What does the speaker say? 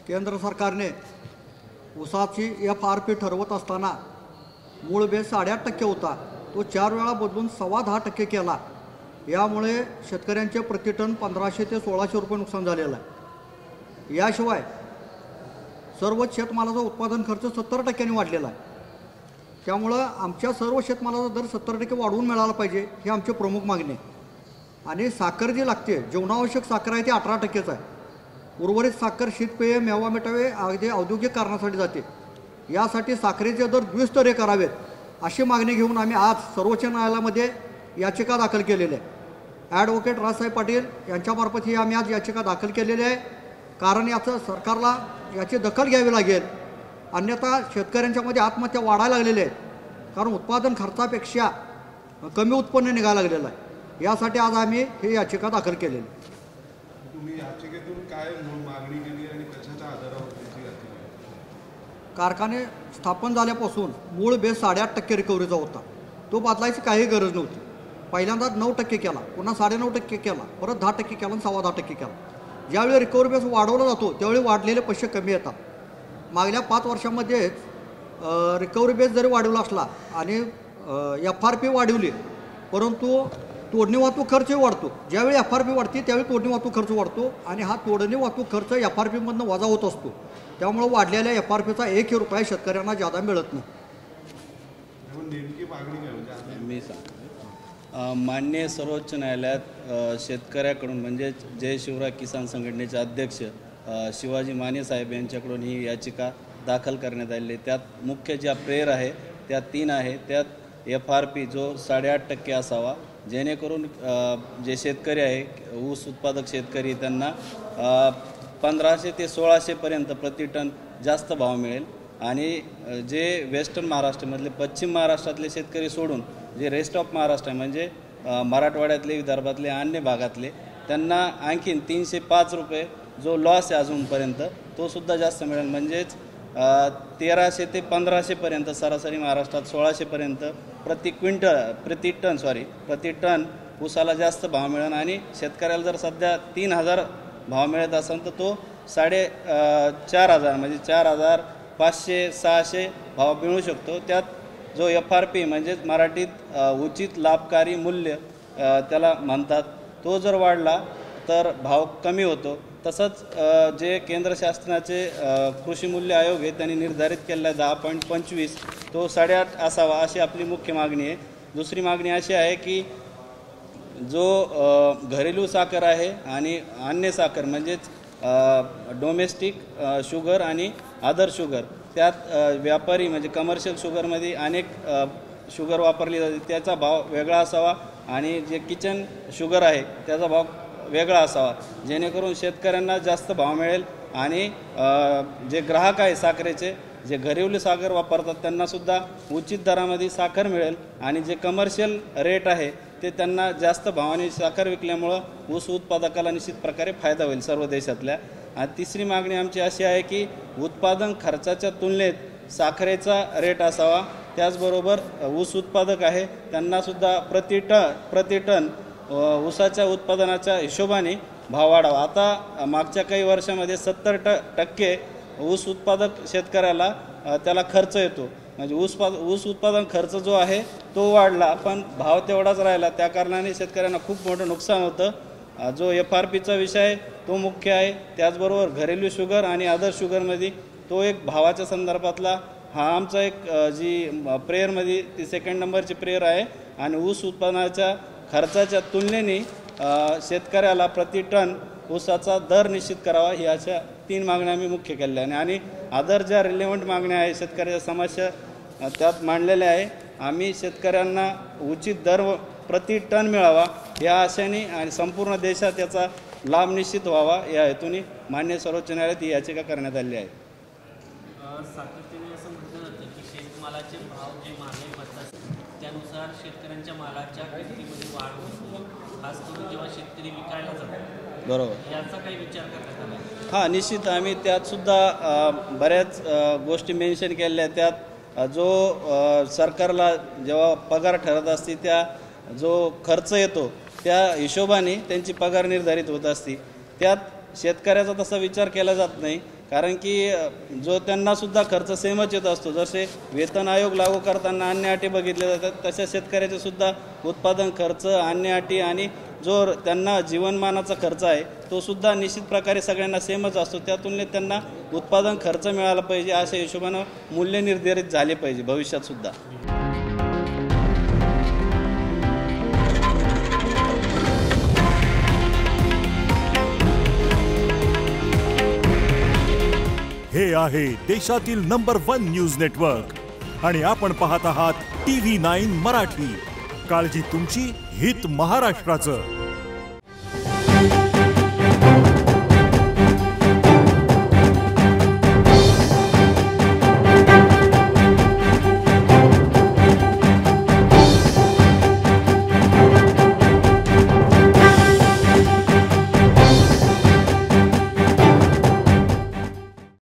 केंद्र सरकारने ऊसाची FRP ठरवत असताना मूळ बेस 8.5% होता, तो 4 वेळा बदलून 10.25% केला। यामुळे शेतकऱ्यांचे प्रतिटन 1500 ते 1600 रुपये नुकसान झालेलं आहे। याशिवाय सर्व शेतमालाचा उत्पादन खर्च 70% वाढलेला आहे। त्यामुळं आमच्या सर्व शेतमालाचा दर 70% वाढवून मिळाला पाहिजे, ही आमची प्रमुख मागणी आहे। आणि साखर जी लागते, जीवनावश्यक साखर आहे ती 18%च आहे। उर्वरित साखर शीतपेय, मेवा मिठावे अगदी औद्योगिक कारणासाठी जाते। यासाठी साखरेचे दर द्विस्तरीय करावेत अशी मागणी घेऊन आम्ही आज सर्वोच्च न्यायालयामध्ये याचिका दाखल केलेली आहे। ॲडव्होकेट राजसाहेब पाटील यांच्यामार्फत ही आम्ही आज याचिका दाखल केलेली आहे। कारण याचं सरकारला याची दखल घ्यावी लागेल, अन्यथा शेतकऱ्यांच्यामध्ये आत्महत्या वाढायला लागलेल्या आहेत। कारण उत्पादन खर्चापेक्षा कमी उत्पन्न निघायला लागलेलं आहे। यासाठी आज आम्ही ही याचिका दाखल केलेली आहे। तुम्ही याचिकेतून काय मागणी केली आणि कशाच्या आधारावर त्याची याचिका? कारखाने स्थापन झाल्यापासून मूळ बेस 8.5% रिकव्हरीचा होता, तो बदलायची काही गरज नव्हती। पहिल्यांदा 9% केला, पुन्हा 9.5% केला, परत 10% केला आणि 10.25% केला। ज्यावेळी रिकव्हरी बेस वाढवला जातो त्यावेळी वाढलेले पैसे कमी येतात। मागल्या 5 वर्षांमध्येच रिकव्हरी बेस जरी वाढवला असला आणि FRP वाढवली, परंतु तोडणी वाहतूक खर्चही वाढतो। ज्यावेळी FRP वाढते त्यावेळी तोडणी वाहतूक खर्च वाढतो आणि हा तोडणी वाहतूक खर्च FRP मधून वजा होत असतो। त्यामुळे वाढलेल्या FRPचा 1 रुपया शेतकऱ्यांना जादा मिळत नाही। नेमकी मागणी काय म्हणजे मी सांगतो, माननीय सर्वोच्च न्यायालयात शेतकऱ्याकडून म्हणजे जय शिवराय किसान संघटनेचे अध्यक्ष शिवाजी माने साहेब यांच्याकडून ही याचिका दाखल करण्यात आलेली आहे। त्यात मुख्य ज्या प्रेयर आहे त्या 3 आहे। त्यात FRP जो 8.5% असावा, जेणेकरून जे शेतकरी आहे, ऊस उत्पादक शेतकरी, त्यांना 1500 ते 1600 पर्यंत प्रतिटन जास्त भाव मिळेल। आणि जे वेस्टर्न महाराष्ट्रामधले, पश्चिम महाराष्ट्रातले शेतकरी सोडून जे रेस्ट ऑफ महाराष्ट्र म्हणजे मराठवाड्यातले, विदर्भातले, अन्य भागातले, त्यांना आणखीन 305 रुपये जो लॉस आहे अजूनपर्यंत, तो सुद्धा जास्त मिळेल। म्हणजेच 1300 ते 1500 पर्यंत, सरासरी महाराष्ट्रात 1600 पर्यंत प्रति टन ऊसाला जास्त भाव मिळेल। आणि शेतकऱ्याला जर सध्या 3000 भाव मिळत असेल तर तो 4500 म्हणजे 4500-600 भाव मिळू शकतो। त्यात जो FRP म्हणजेच मराठीत उचित लाभकारी मूल्य त्याला म्हणतात, तो जर वाढला तर भाव कमी होतो। तसंच जे केंद्र शासनाचे कृषी मूल्य आयोग आहे त्यांनी निर्धारित केलेला 10.25 तो 8.5 असावा, अशी आपली मुख्य मागणी आहे। दुसरी मागणी अशी आहे की जो घरेलू साखर आहे आणि अन्य साखर म्हणजेच डोमेस्टिक शुगर आणि अदर शुगर, त्यात व्यापारी म्हणजे कमर्शियल शुगरमध्ये अनेक शुगर वापरली जाते, त्याचा भाव वेगळा असावा आणि जे किचन शुगर आहे त्याचा भाव वेगळा असावा, जेणेकरून शेतकऱ्यांना जास्त भाव मिळेल। आणि जे ग्राहक आहे साखरेचे, जे घरेलू साखर वापरतात, त्यांनासुद्धा उचित दरामध्ये साखर मिळेल। आणि जे कमर्शियल रेट आहे ते त्यांना जास्त भावाने साखर विकल्यामुळं ऊस उत्पादकाला निश्चित प्रकारे फायदा होईल सर्व देशातल्या। आणि तिसरी मागणी आमची अशी आहे की उत्पादन खर्चाच्या तुलनेत साखरेचा रेट असावा। त्याचबरोबर ऊस उत्पादक आहे त्यांनासुद्धा प्रति टन ऊसाच्या उत्पादनाच्या हिशोबाने भाव वाढावा। आता मागच्या काही वर्षामध्ये 70% ऊस उत्पादक शेतकऱ्याला त्याला खर्च येतो, म्हणजे ऊस उत्पादन खर्च जो आहे तो वाढला पण भाव तेवढाच राहिला। त्या कारणाने शेतकऱ्यांना खूप मोठं नुकसान होतं। जो FRPचा विषय आहे तो मुख्य आहे। त्याचबरोबर घरेलू शुगर आणि अदर शुगरमध्ये तो एक भावाच्या संदर्भातला हा आमचा एक जी प्रेयरमध्ये ती 2nd नंबरची प्रेयर आहे। आणि ऊस उत्पादनाच्या खर्चाच्या तुलनेने शेतकऱ्याला प्रति टन ऊसाचा दर निश्चित करावा, ही अशा 3 मागण्या आम्ही मुख्य केलेल्या आहे। आणि अदर ज्या रिलेव्हंट मागण्या आहे, शेतकऱ्याच्या समस्या त्यात मांडलेल्या आहे। आम्ही शेतकऱ्यांना उचित दर प्रति टन मिळावा या आशेने आणि संपूर्ण देशात याचा लाभ निश्चित व्हावा या हेतूने माननीय सर्वोच्च न्यायालयात ही याचिका करण्यात आली आहे। सातत्याने असं म्हटलं जातं की शेतमालाचे भाव जे महागाई बदलतात त्यानुसार शेतकऱ्यांच्या मालाच्या किमतीमध्ये वाढ होतो, खास करून जेव्हा शेतकरी विकायला जातो। बरोबर, याचा काही विचार करण्यात आला? हां, निश्चित आम्ही त्यात सुद्धा बऱ्याच गोष्टी मेन्शन केलेल्या आहेत। त्यात जो सरकारला जेव्हा पगार ठरत असते त्या जो खर्च येतो त्या हिशोबाने त्यांची पगार निर्धारित होत असते। त्यात शेतकऱ्याचा तसा विचार केला जात नाही, कारण की जो त्यांना सुद्धा खर्च सेमच येत असतो. जसे वेतन आयोग लागू करताना अन्य अटी बघितल्या जातात, तशा शेतकऱ्याचे सुद्धा उत्पादन खर्च, अन्य अटी आणि जो त्यांना जीवनमानाचा खर्च आहे तो सुद्धा निश्चित प्रकारे सगळ्यांना सेमच असतो. त्या तुलनेत त्यांना उत्पादन खर्च मिळाला पाहिजे, अशा हिशोबानं मूल्य निर्धारित झाले पाहिजे भविष्यात सुद्धा. हे आहे देशातील नंबर 1 न्यूज नेटवर्क आणि आपण पाहत आहात TV9 मराठी. काळजी तुमची, हित महाराष्ट्राचं.